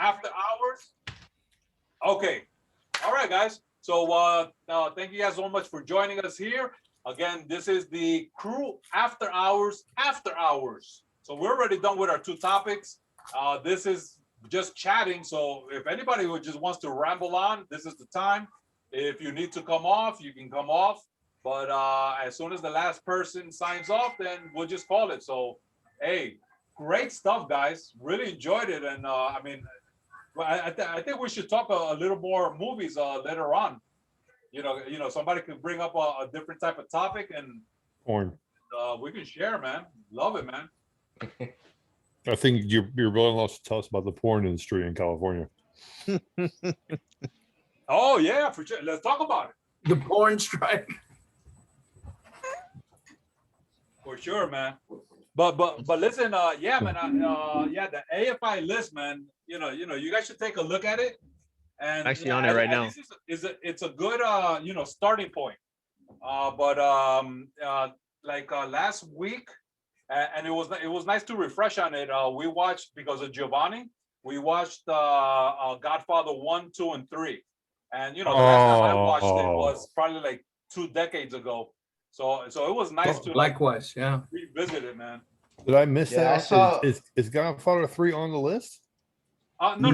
After Hours. Okay. All right, guys. So thank you guys so much for joining us here. Again, this is the CREW After Hours. So we're already done with our two topics. This is just chatting. So if anybody who just wants to ramble on, this is the time. If you need to come off, you can come off. But as soon as the last person signs off, then we'll just call it. So, hey, great stuff, guys. Really enjoyed it. And I mean, I think we should talk a little more movies later on. You know, somebody could bring up a different type of topic and porn. We can share, man. Love it, man. I think your brother-in-law should tell us about the porn industry in California. Oh yeah, for sure. Let's talk about it. The porn strike. For sure, man. But listen, yeah, man. Yeah, the AFI list, man. You know, you guys should take a look at it. And actually on it right now. It's a good starting point. But last week, and it was nice to refresh on it. We watched, because of Giovanni, we watched Godfather 1, 2, and 3. And the last time I watched it was probably like 2 decades ago. So it was nice to likewise, yeah, revisit it, man. Did I miss that? I saw... Is Godfather 3 on the list? No.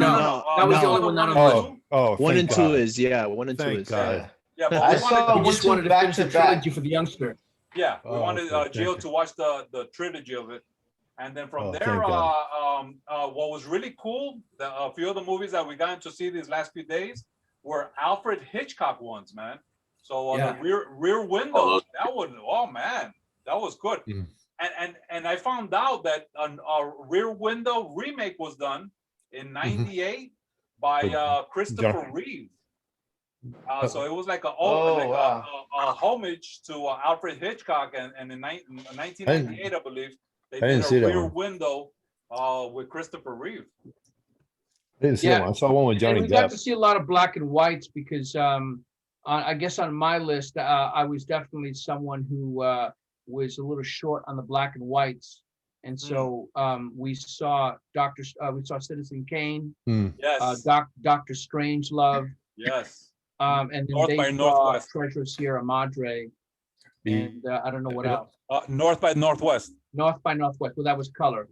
That was the only one not on the list. Oh, 1 and 2 God. is 1 and 2 Thank is. God. Yeah, but I we saw We wanted, just wanted to back finish to the back. trilogy for the youngster. yeah, we Oh, wanted okay, Gio thank to watch the trilogy of it, and then from Oh, there, thank God. what was really cool, a few of the movies that we got to see these last few days were Alfred Hitchcock ones, man. So Yeah. the rear window, that was, oh man, that was good. Mm. And I found out that a Rear Window remake was done in '98 by Christopher Reeve. So it was like a homage to Alfred Hitchcock, and in 1998, I believe, they didn't did see a that Rear one. Window with Christopher Reeve. I didn't see Yeah. that one. I saw one with Johnny And we got to Depp. see a lot of black and whites because I guess on my list, I was definitely someone who was a little short on the black and whites. And so we saw Citizen Kane, Yes. Dr. Strangelove, Yes. and then North they by saw Northwest. Treasure of Sierra Madre, and I don't know what else. North by Northwest. North by Northwest. Well, that was color.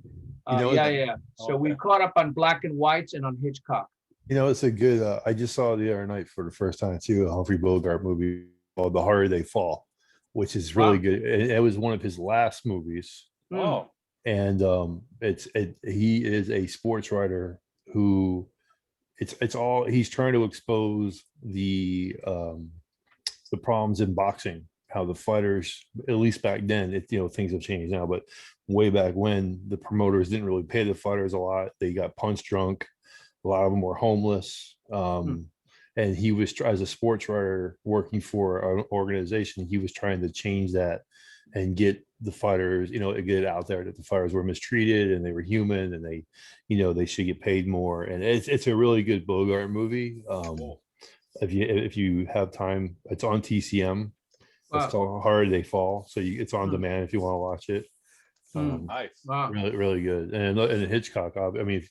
You know, Yeah. So we Okay. caught up on black and whites and on Hitchcock. It's a good. I just saw it the other night for the first time too. A Humphrey Bogart movie called The Harder They Fall, which is really Wow. good. It was one of his last movies, Oh. and he is a sports writer who he's trying to expose the problems in boxing, how the fighters, at least back then, things have changed now, but way back when, the promoters didn't really pay the fighters a lot. They got punch drunk. A lot of them were homeless. And he was, as a sports writer working for an organization, he was trying to change that and get the fighters, get it out there that the fighters were mistreated and they were human and they should get paid more. And it's a really good Bogart movie. If you have time, it's on TCM. It's called Harder They Fall. So it's on demand if you want to watch it. Nice. Wow. Really, really good. And Hitchcock, I mean,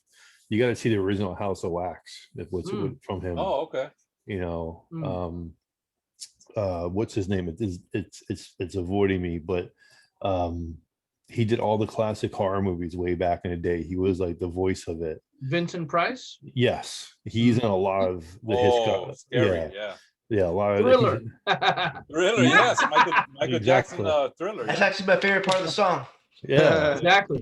you got to see the original House of Wax. What's from him? Oh, okay. What's his name? It's avoiding me, but he did all the classic horror movies way back in the day. He was like the voice of it. Vincent Price? Yes, he's in a lot of the Hitchcock. Scary, Yeah, a lot of Thriller. Thriller, yes. Michael Jackson Thriller. That's actually my favorite part of the song. Yeah, Exactly.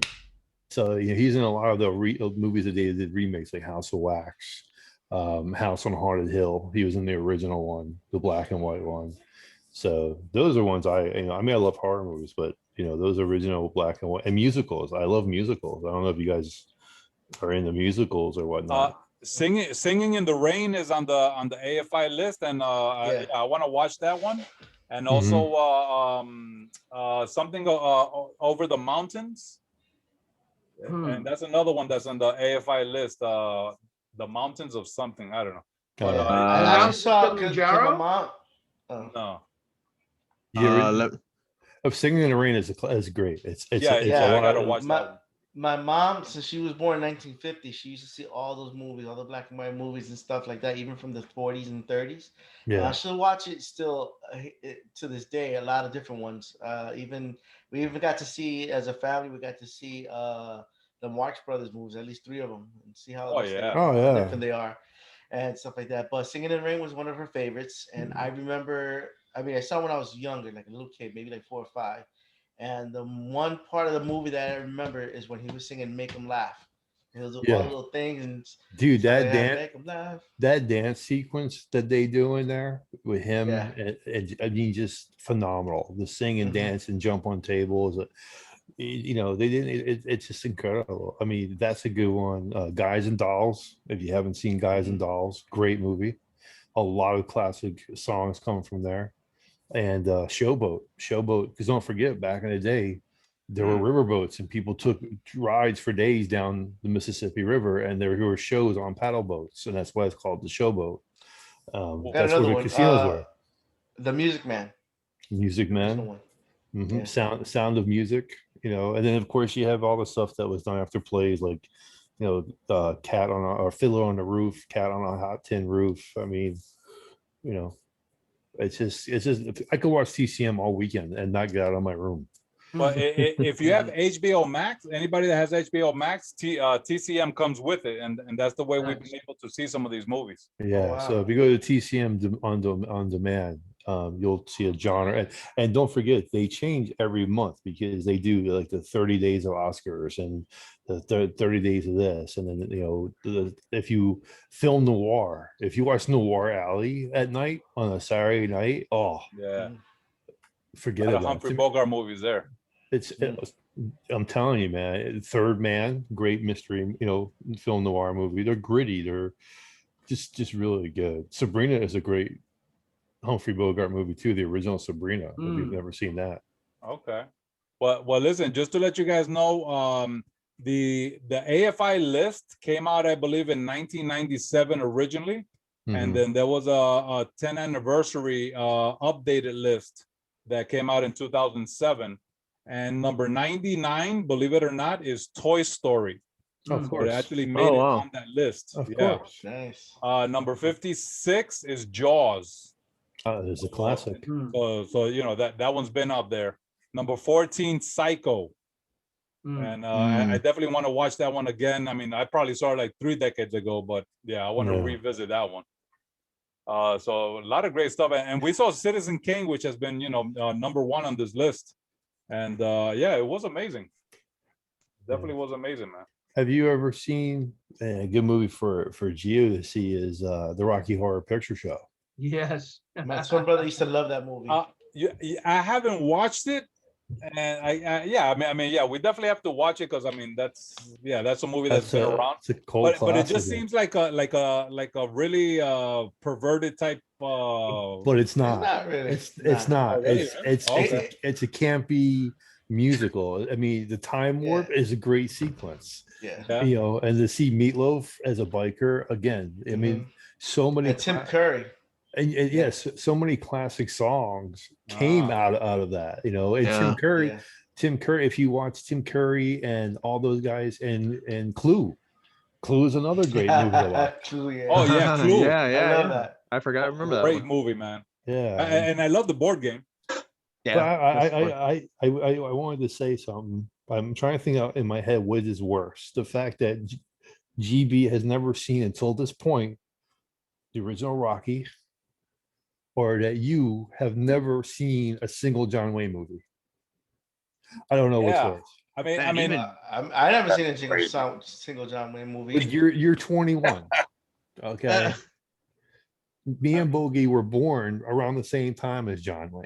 so he's in a lot of the movies that they did remakes, like House of Wax, House on Haunted Hill. He was in the original one, the black and white one. So those are ones I love horror movies, but those original black and white and musicals. I love musicals. I don't know if you guys are into musicals or whatnot. Singing in the Rain is on the AFI list, and I want to watch that one. And also something Over the Mountains. And that's another one that's on the AFI list. The Mountains of something, I don't know. But, I actually saw Kilimanjaro? no. Of Singing in the Rain is great. It's I gotta watch that one. my mom, since she was born in 1950, she used to see all those movies, all the black and white movies and stuff like that, even from the 40s and 30s. Yeah. She'll watch it still to this day, a lot of different ones. Even we even got to see as a family, we got to see the Marx Brothers movies, at least three of them, and see how Oh, yeah. Oh, how yeah. different they are and stuff like that. But Singing in the Rain was one of her favorites, and I remember. I mean, I saw it when I was younger, like a little kid, maybe like 4 or 5. And the one part of the movie that I remember is when he was singing "Make 'Em Laugh." He'll do all Yeah. the little things and Dude, stuff like that that. dance, Make 'em laugh. that dance sequence that they do in there with Yeah. him, and I mean, just phenomenal. The sing and Mhm. dance and jump on tables. You know, they didn't. It's just incredible. I mean, that's a good one. Guys and Dolls. If you haven't seen Guys and Dolls, great movie. A lot of classic songs come from there. And Showboat. Because don't forget, back in the day, there were riverboats, and people took rides for days down the Mississippi River, and there were shows on paddle boats, and that's why it's called the Showboat. Got That's where another the one. casinos were. The Music Man. Music There's no Man. one. Mhm. Yeah. Sound of Music, you know, and then of course you have all the stuff that was done after plays, like, you know, Cat on a, or Fiddler on the Roof, Cat on a Hot Tin Roof. I mean, you know, it's just I could watch TCM all weekend and not get out of my room. But if you have HBO Max, anybody that has HBO Max, TCM comes with it, and that's the way we've been able to see some of these movies. Yeah. So wow. if you go to TCM on demand, you'll see a genre, and don't forget they change every month because they do like the 30 days of Oscars and the 30 days of this, and then, you know, if you film noir, if you watch Noir Alley at night on a Saturday night, oh, Yeah, forget a lot of about Humphrey it. Bogart movies there. I'm telling you, man. Third Man, great mystery, you know, film noir movie. They're gritty. They're just really good. Sabrina is a great Humphrey Bogart movie too. The original Sabrina. If you've never seen that. Okay. Well, listen, just to let you guys know, the AFI list came out, I believe, in 1997 originally, and Mhm. then there was a 10th anniversary updated list that came out in 2007. And number 99, believe it or not, is Toy Story. Of So it course. actually made it wow. on that list. Of Yeah. course. Nice. Number 56 is Jaws. It's a classic. So you know that one's been up there. Number 14, Psycho. And I definitely want to watch that one again. I mean, I probably saw it like 3 decades ago, but yeah, I want to Yeah. revisit that one. So a lot of great stuff, and we saw Citizen Kane, which has been, you know, number 1 on this list, and yeah, it was amazing. Definitely was amazing, man. Have you ever seen a good movie for Gio to see is the Rocky Horror Picture Show? Yes. My twin brother used to love that movie. I haven't watched it, and yeah, I mean, yeah, we definitely have to watch it because I mean, that's a movie that's been around. It's a cult But it just classic. seems like a really perverted type. But it's not. not really. It's not. Oh, really, It's man? Okay. it's a campy musical. I mean, the Time Warp Yeah. is a great sequence. Yeah. Yeah. You know, and to see Meatloaf as a biker again. I mean, so many. And Tim Curry. And yes, so many classic songs came out of that. You know, and Yeah. Tim Curry. If you watch Tim Curry and all those guys, and Clue. Clue is another great movie to watch. Clue, yeah. Oh yeah, Clue. yeah, yeah. I love yeah. that. I forgot. I remember that. Great One. movie, man. Yeah, And I love the board game. Yeah. But I wanted to say something. I'm trying to think out in my head what is worse: the fact that GB has never seen until this point the original Rocky, or that you have never seen a single John Wayne movie. I don't know what's Yeah. worse. I mean, I never seen a single John Wayne movie. Like you're 21. Okay. Me and Bogy were born around the same time as John Wayne.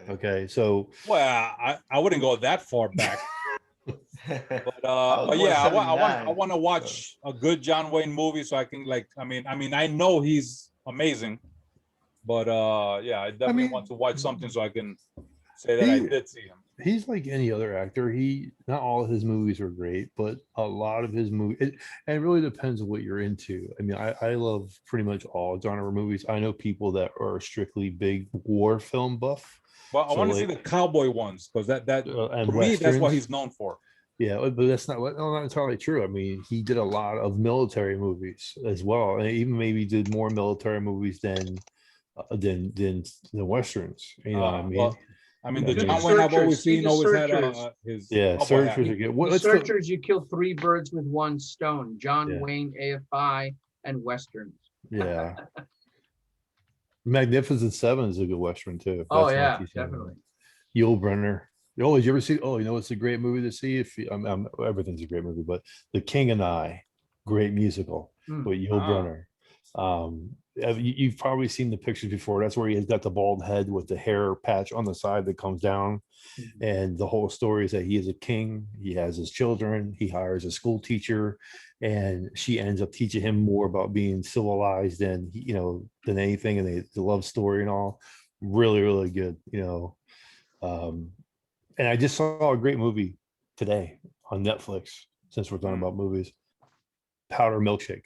Okay, so well, I wouldn't go that far back. But was yeah, born in I 79, want to watch a good John Wayne movie so I can like. I mean, I know he's amazing, but yeah, I definitely want to watch something so I can say that I did see him. He's like any other actor. Not all of his movies are great, but a lot of his movies, and it really depends on what you're into. I mean, I love pretty much all genre movies. I know people that are strictly big war film buff. Well, I So, want to like, see the cowboy ones because that and for me that's what westerns. he's known for. Yeah, but that's not entirely true. I mean, he did a lot of military movies as well, and even maybe did more military movies than westerns. You know what I mean? Well, I mean, I the mean- John Wayne I've always See seen the always had Searchers. his Yeah, cowboy searchers hat. are good. The What's the Searchers, you kill 3 birds with 1 stone. John Yeah. Wayne, AFI, and westerns. yeah? Magnificent Seven is a good western too. Oh That's yeah, 1971. definitely. Yul Brynner. Oh, did you ever see? Oh, you know, it's a great movie to see. If everything's a great movie, but The King and I, great musical Hmm. with Yul Ah. Brynner. You've probably seen the pictures before. That's where he has got the bald head with the hair patch on the side that comes down. Mhm. And the whole story is that he is a king. He has his children. He hires a school teacher, and she ends up teaching him more about being civilized than than anything. And the love story and all, really, really good. And I just saw a great movie today on Netflix. Since we're talking about movies, Powder Milkshake.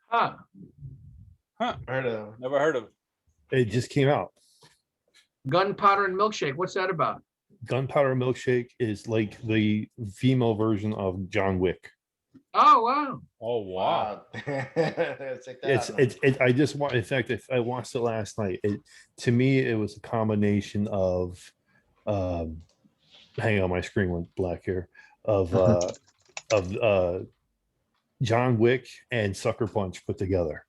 Huh. Heard of. Never heard of it. It just came out. Gunpowder and milkshake. What's that about? Gunpowder Milkshake is like the female version of John Wick. Oh wow. Oh wow. Check that out. It's I just want. In fact, I watched it last night. To me, it was a combination of, hang on, my screen went black here. Of John Wick and Sucker Punch put together.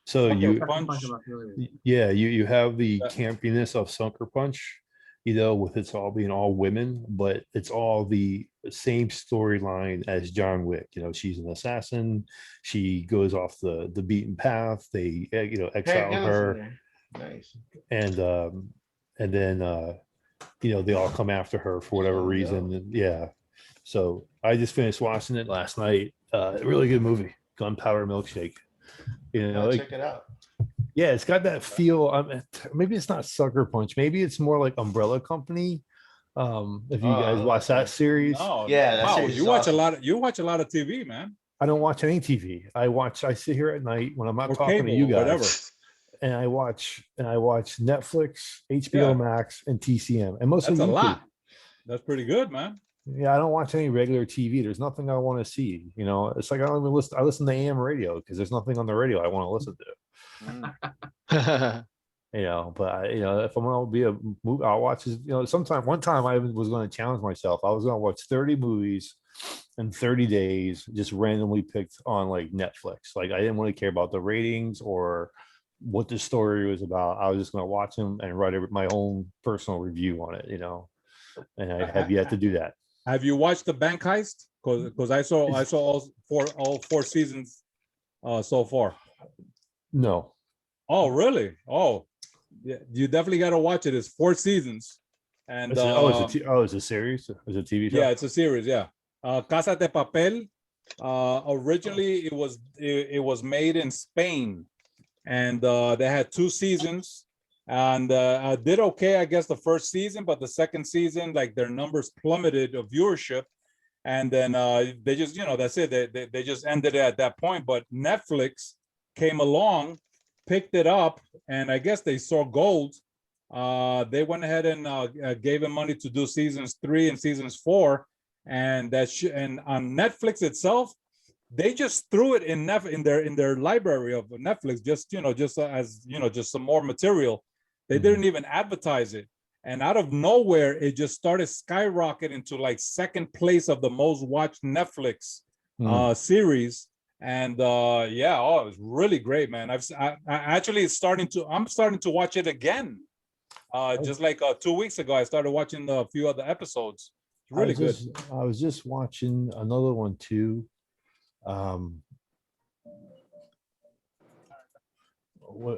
So Sucker you, Punch. I'm not familiar with it. yeah, you have the Yeah. campiness of Sucker Punch, with it's all being all women, but it's all the same storyline as John Wick. She's an assassin. She goes off the beaten path. They exile Gillis in her, there. Nice. and then they all come after her for whatever Oh, reason. no. And, yeah. So I just finished watching it last night. Really good movie, Gunpowder Milkshake. I'll Like, check it out. yeah, it's got that feel. Maybe it's not Sucker Punch. Maybe it's more like Umbrella Company. If you guys I watch like that series, No, Yeah, that wow, series you is watch awesome. a lot. You watch a lot of TV, man. I don't watch any TV. I sit here at night when I'm not Or talking cable, to you or guys, whatever. and I watch Netflix, HBO Yeah. Max, and TCM, and mostly That's a YouTube. lot. That's pretty good, man. Yeah, I don't watch any regular TV. There's nothing I want to see. It's like I don't even listen. I listen to AM radio because there's nothing on the radio I want to listen to. But if I'm gonna be a movie, I'll watch. Sometime one time I was going to challenge myself. I was going to watch 30 movies in 30 days, just randomly picked on like Netflix. Like I didn't really care about the ratings or what the story was about. I was just going to watch them and write my own personal review on it. And I have yet to do that. Have you watched the Bank Heist? Because I saw all four seasons so far. No. Oh, really? Oh, yeah. You definitely got to watch it. It's 4 seasons, and It's a series. It's a TV show. yeah, it's a series. Yeah, Casa de Papel. Originally, it was made in Spain, and they had 2 seasons, and did okay, I guess, the first season, but the second season, like their numbers plummeted of viewership, and then they just, that's it. They just ended it at that point. But Netflix came along, picked it up, and I guess they saw gold. They went ahead and gave them money to do seasons 3 and seasons 4, and and on Netflix itself, they just threw it in their library of Netflix, just as just some more material. They didn't even advertise it, and out of nowhere, it just started skyrocketing to like 2nd place of the most watched Netflix series. And it was really great, man. I actually I'm starting to watch it again. Just like 2 weeks ago, I started watching a few other episodes. It's really good. I was just watching another one too.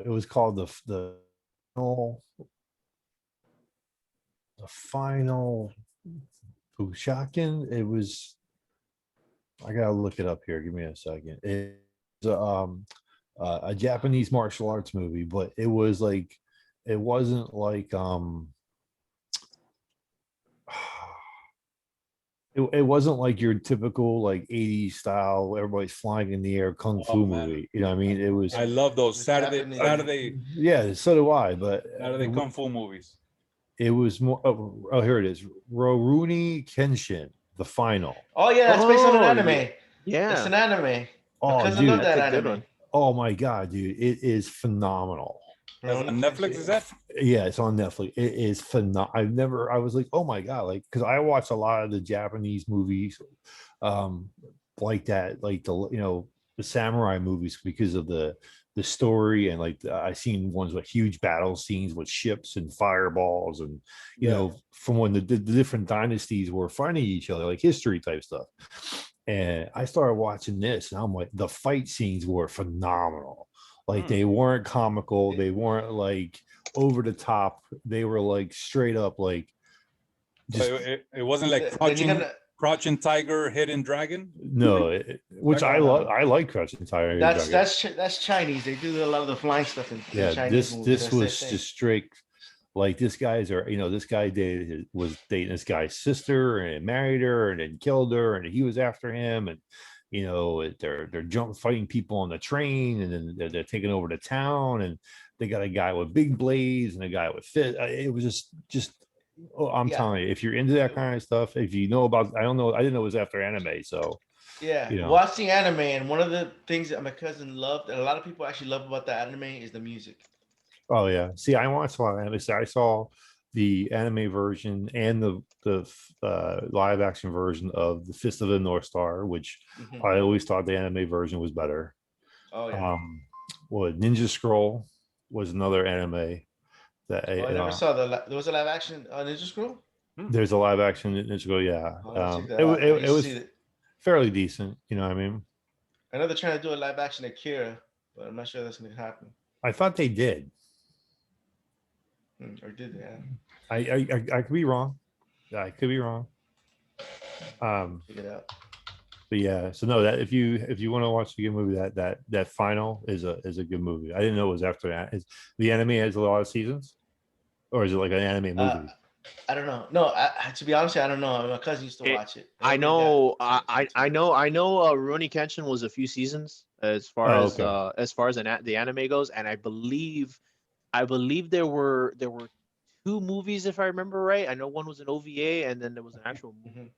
It was called the final Pushakin. It was. I gotta look it up here. Give me a second. It's a Japanese martial arts movie, but it was like it wasn't like it wasn't like your typical like 80s style, everybody's flying in the air kung fu man. movie. You know what I mean? It was. I love those It's Saturday Japanese. Yeah, so do I. But Saturday kung fu movies. It was more. Oh, here it is. Rurouni Kenshin, the final. Oh yeah, that's based on an Oh, anime. yeah. It's Yeah, an anime. My Oh, cousin dude. loved that that's a good anime. one. Oh my god, dude. It is phenomenal. That's on Netflix, is that? Yeah, it's on Netflix. It is phenomenal. I was like, oh my god, like, because I watch a lot of the Japanese movies, um, like that, like the samurai movies because of the story, and like I seen ones with huge battle scenes with ships and fireballs, and from when the different dynasties were fighting each other, like history type stuff. And I started watching this, and I'm like, the fight scenes were phenomenal. Like they weren't comical, they weren't like over the top. They were like straight up, like just So it wasn't like Then you're gonna. crouching tiger, hidden dragon. no. Which I love. I like Crouching Tiger. That's Chinese. They do a lot of the flying stuff in Yeah. Chinese movies. This That's their was thing. just straight. Like this this guy was dating this guy's sister and married her and then killed her, and he was after him, and they're fighting people on the train, and then they're taking over the town, and they got a guy with big blades and a guy with fit. It was just I'm telling you, if you're into that kind of stuff, if you know about, I didn't know it was after anime, so Yeah, watch the anime, and one of the things that my cousin loved, and a lot of people actually love about the anime, is the music. Oh yeah. See, I watched a lot of anime. I saw the anime version and the live action version of the Fist of the North Star, which I always thought the anime version was better. Oh yeah. Ninja Scroll was another anime that I never saw there was a live action Ninja Scroll. There's a live action Ninja Scroll. Yeah, it was fairly decent. You know what I mean? I know they're trying to do a live action Akira, but I'm not sure that's going to happen. I thought they did. Or did they? I could be wrong. I could be wrong. Figure it out. But yeah, so no, that if you want to watch a good movie, that final is a good movie. I didn't know it was after that. The anime has a lot of seasons, or is it like an anime movie? I don't know. No, to be honest, I don't know. My cousin used to watch it. I know Rurouni Kenshin was a few seasons as far as the anime goes, and I believe there were two movies, if I remember right. I know one was an OVA, and then there was an actual movie.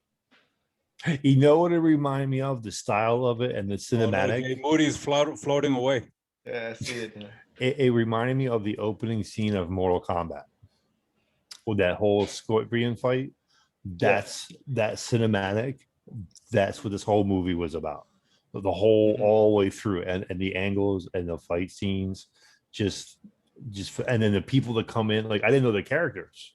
You know what it reminded me of? The style of it and the cinematic. JMoody's floating away. Yeah, I see it. It reminded me of the opening scene of Mortal Kombat. With that whole scorpion fight. That cinematic. That's what this whole movie was about. The whole all the way through, and the angles and the fight scenes, just and then the people that come in, like I didn't know the characters,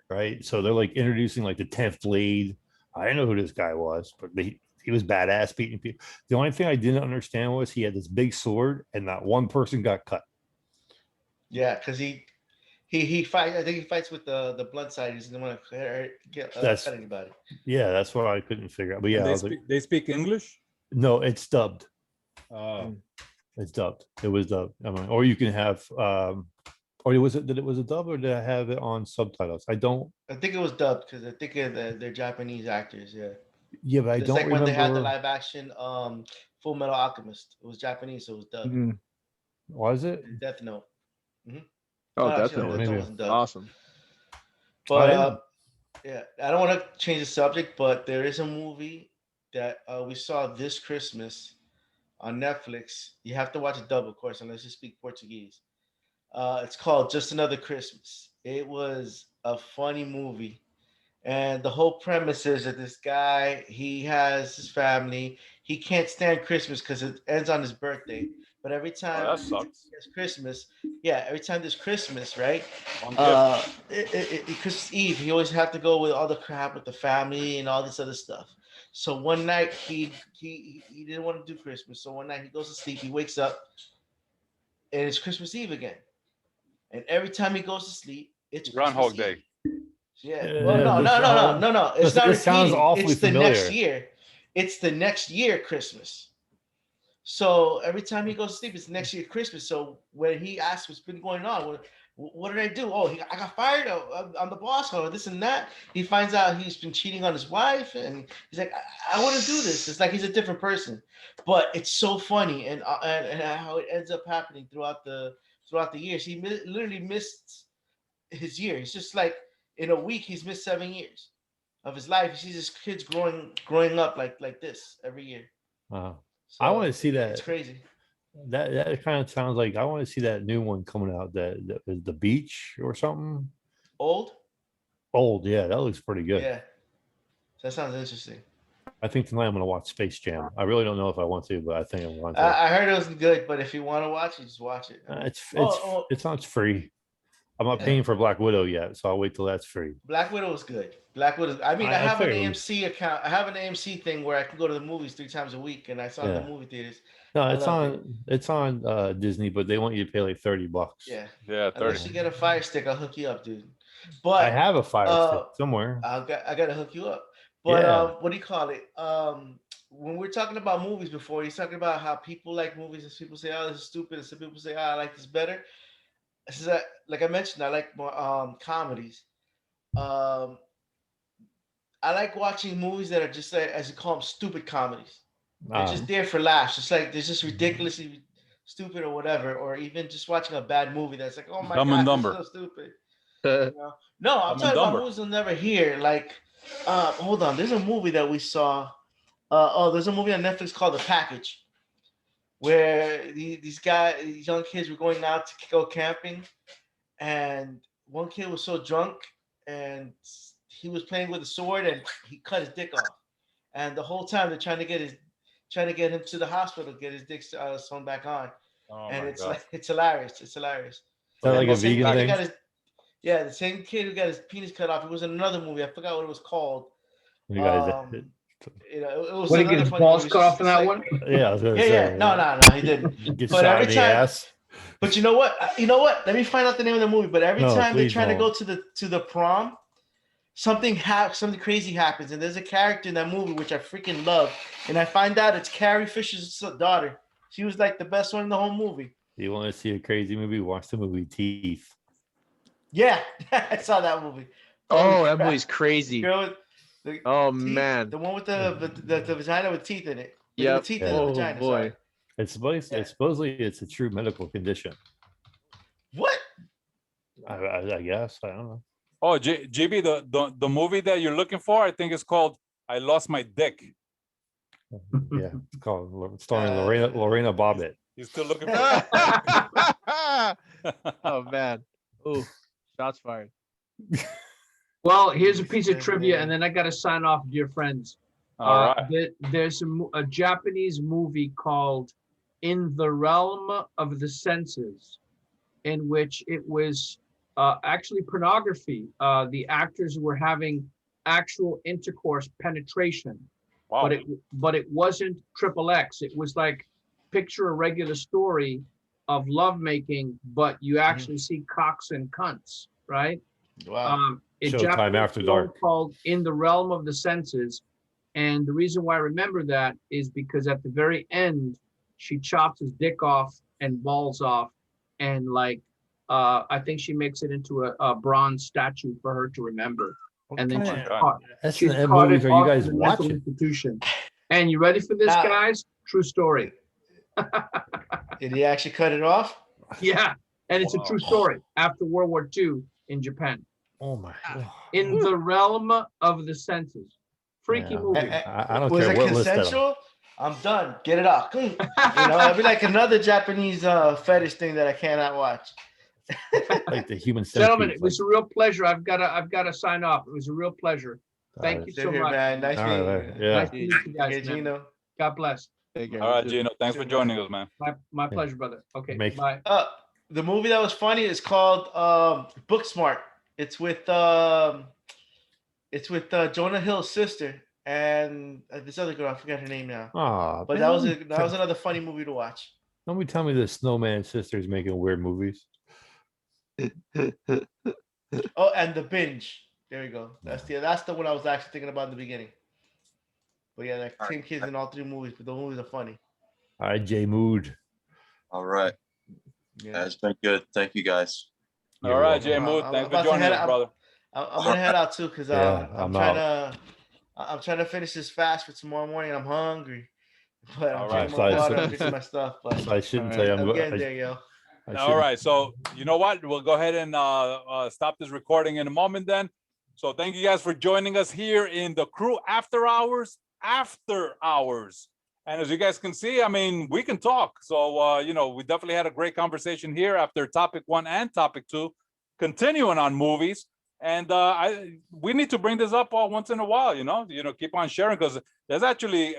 right? So they're like introducing like the 10th Blade. I didn't know who this guy was, but he was badass beating people. The only thing I didn't understand was he had this big sword and not one person got cut. Yeah, because he fight. I think he fights with the blood side. He doesn't want to cut anybody. Yeah, that's what I couldn't figure out. But yeah, they speak English? No, it's dubbed. It's dubbed. It was dubbed. I mean, or you can have or was it a dub, or did I have it on subtitles? I think it was dubbed because I think they're Japanese actors. Yeah. Yeah, but I don't remember. It's like when they had the live action Full Metal Alchemist. It was Japanese, so it was dubbed. Was it? Death Note. Oh, Death Note. Awesome. But yeah, I don't want to change the subject, but there is a movie that we saw this Christmas on Netflix. You have to watch a dub, of course, unless you speak Portuguese. It's called Just Another Christmas. It was a funny movie. And the whole premise is that this guy, he has his family. He can't stand Christmas because it ends on his birthday. But every time there's Christmas, every time there's Christmas, right? Christmas Eve, he always have to go with all the crap with the family and all this other stuff. So one night he didn't want to do Christmas. So one night he goes to sleep. He wakes up, and it's Christmas Eve again. And every time he goes to sleep, it's Groundhog Day. Yeah. Well, no. It's not. It sounds awfully familiar. Next year. It's the next year Christmas. So every time he goes to sleep, it's next year Christmas. So when he asks what's been going on, what did I do? Oh, I got fired. I'm the boss. Or this and that. He finds out he's been cheating on his wife, and he's like, I wouldn't do this. It's like he's a different person. But it's so funny, and how it ends up happening throughout the years. He literally missed his year. It's just like in a week he's missed 7 years of his life. He sees his kids growing up like this every year. I So want to see that. It's crazy. That kind of sounds like I want to see that new one coming out. That is the beach or something. Old? Yeah, that looks pretty good. Yeah. That sounds interesting. I think tonight I'm gonna watch Space Jam. I really don't know if I want to, but I think I want to. I heard it was good, but if you want to watch it, just watch it. It's not free. I'm not Yeah. paying for Black Widow yet, so I'll wait till that's free. Black Widow is good. Black Widow. I mean, I have an figured- AMC account. I have an AMC thing where I can go to the movies 3 times a week, and I saw it in Yeah. the movie theaters. No, I it's love on. It's on Disney, but they want you to pay like $30. Yeah. Yeah, 30. Unless you get a Fire Stick, I'll hook you up, dude. But I have a Fire uh, Stick somewhere. I gotta hook you up. But Yeah. what do you call it? When we're talking about movies before, he's talking about how people like movies, and people say, "Oh, this is stupid," and some people say, "Oh, I like this better." This is like I mentioned, I like more comedies. I like watching movies that are just like, as you call them, stupid comedies. They're just there for laughs. It's like they're just ridiculously stupid or whatever, or even just watching a bad movie that's like, oh my Dumb and god, Dumber. this is so stupid. You know? No, I'm Dumb and talking about Dumber. movies you'll never hear. Like, hold on, there's a movie that we saw. There's a movie on Netflix called The Package, where these young kids were going out to go camping, and one kid was so drunk and he was playing with a sword and he cut his dick off. And the whole time they're trying to get him to the hospital, get his dick sewn back on. Oh And my it's God. like it's hilarious. It's hilarious. Is that like And a the same vegan kid who thing? the same kid who got his penis cut off. It was in another movie. I forgot what it was called. You guys, You know, it was What did he get another his funny balls movie. cut off in It's that like- one? yeah, I was gonna Yeah, say. yeah. No, he didn't. Get But shot every in the time- ass. But you know what? Let me find out the name of the movie. But every No, time they're please trying to don't. go to the prom, something crazy happens, and there's a character in that movie which I freaking love, and I find out it's Carrie Fisher's daughter. She was like the best one in the whole movie. You want to see a crazy movie? Watch the movie Teeth. Yeah, I saw that movie. Oh, Holy that crap. movie's crazy. Girl with the Oh teeth, man. the one with the vagina with teeth in it. With Yep. teeth in the Oh vagina. boy. Sorry. Supposedly it's a true medical condition. What? I guess I don't know. Oh, GB, the movie that you're looking for, I think it's called "I Lost My Dick." Yeah, it's called starring Lorena Bobbitt. You're still looking for it? Oh man. Oh, shots fired. Well, here's a piece of trivia, and then I got to sign off, dear friends. All right. There's a Japanese movie called In the Realm of the Senses, in which it was actually pornography. The actors were having actual intercourse penetration, Wow. but it wasn't XXX. It was like picture a regular story of lovemaking, but you actually see cocks and cunts, right? Wow. A Showtime Japanese After show Dark. called In the Realm of the Senses. And the reason why I remember that is because at the very end, she chops his dick off and balls off. And like, I think she makes it into a bronze statue for her to remember. And then What she's kind God. caught. That's She's the caught movies it are you off guys to the mental watching? institution. And you ready for this, Now- guys? True story. Did he actually cut it off? Yeah. And it's a true Wow. story after World War II in Japan. Oh my! In the realm of the senses. Freaky Yeah. movie. I don't Was care it what list that. consensual? I'm done. Get it off. You know, it'd be like another Japanese fetish thing that I cannot watch. Like the human centipede. Gentlemen, it was a real pleasure. I've got to sign off. It was a real pleasure. Thank you Same so here, much. man. Nice All meeting right, you. yeah. Nice to meet you guys, Okay, man. Gino. God bless. Take care. All right, You too. Gino. Thanks for joining us, man. My pleasure, brother. Okay, Make- bye. The movie that was funny is called Booksmart. It's with Jonah Hill's sister and this other girl. I forget her name now. Ah, But that was another funny movie to watch. Don't tell me the Snowman Sisters making weird movies. Oh, and The Binge. There we go. That's the one I was actually thinking about in the beginning. But yeah, like same kids in all 3 movies, but the movies are funny. All right, JMoody. All right. Yeah. It's been good. Thank you guys. All right, welcome. JMoody. I'm Thanks about for to joining head us, out. brother. I'm gonna head out too because Yeah, I'm trying to finish this fast for tomorrow morning. I'm hungry, but I'm All drinking right, my so- water, so- I'm getting my stuff. But So I shouldn't All tell you. I'm getting there, yo. I All shouldn't- right. So you know what? We'll go ahead and stop this recording in a moment then. So thank you guys for joining us here in the CREW After Hours, And as you guys can see, I mean, we can talk. So, you know, we definitely had a great conversation here after topic 1 and topic 2, continuing on movies. And we need to bring this up once in a while, you know, keep on sharing, because there's actually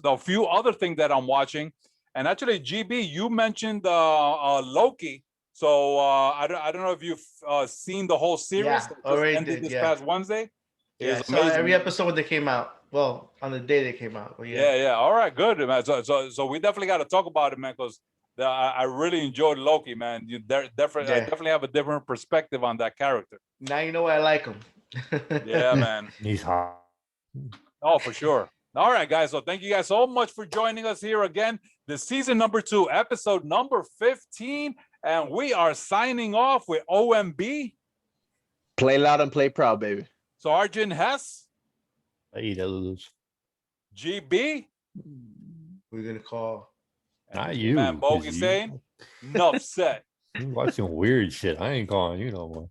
a few other things that I'm watching. And actually, GB, you mentioned Loki. So I don't know if you've seen the whole series. Yeah, that just already ended did, this yeah. past Wednesday. Yeah, It's so amazing. every episode when they came out. Well, on the day they came out. But Yeah, yeah. All right, good, man. So we definitely got to talk about it, man, because I really enjoyed Loki, man. I definitely have a different perspective on that character. Now you know why I like him. Yeah, man. He's hot. Oh, for sure. All right, guys. So thank you guys so much for joining us here again. This season number 2, episode number 15. And we are signing off with O.M.B. Play loud and play proud, baby. Sgt Hess. Hey, those. GB. We're going to call. Not you. Man, Bogy saying, enough said. You watching weird shit. I ain't calling you no more.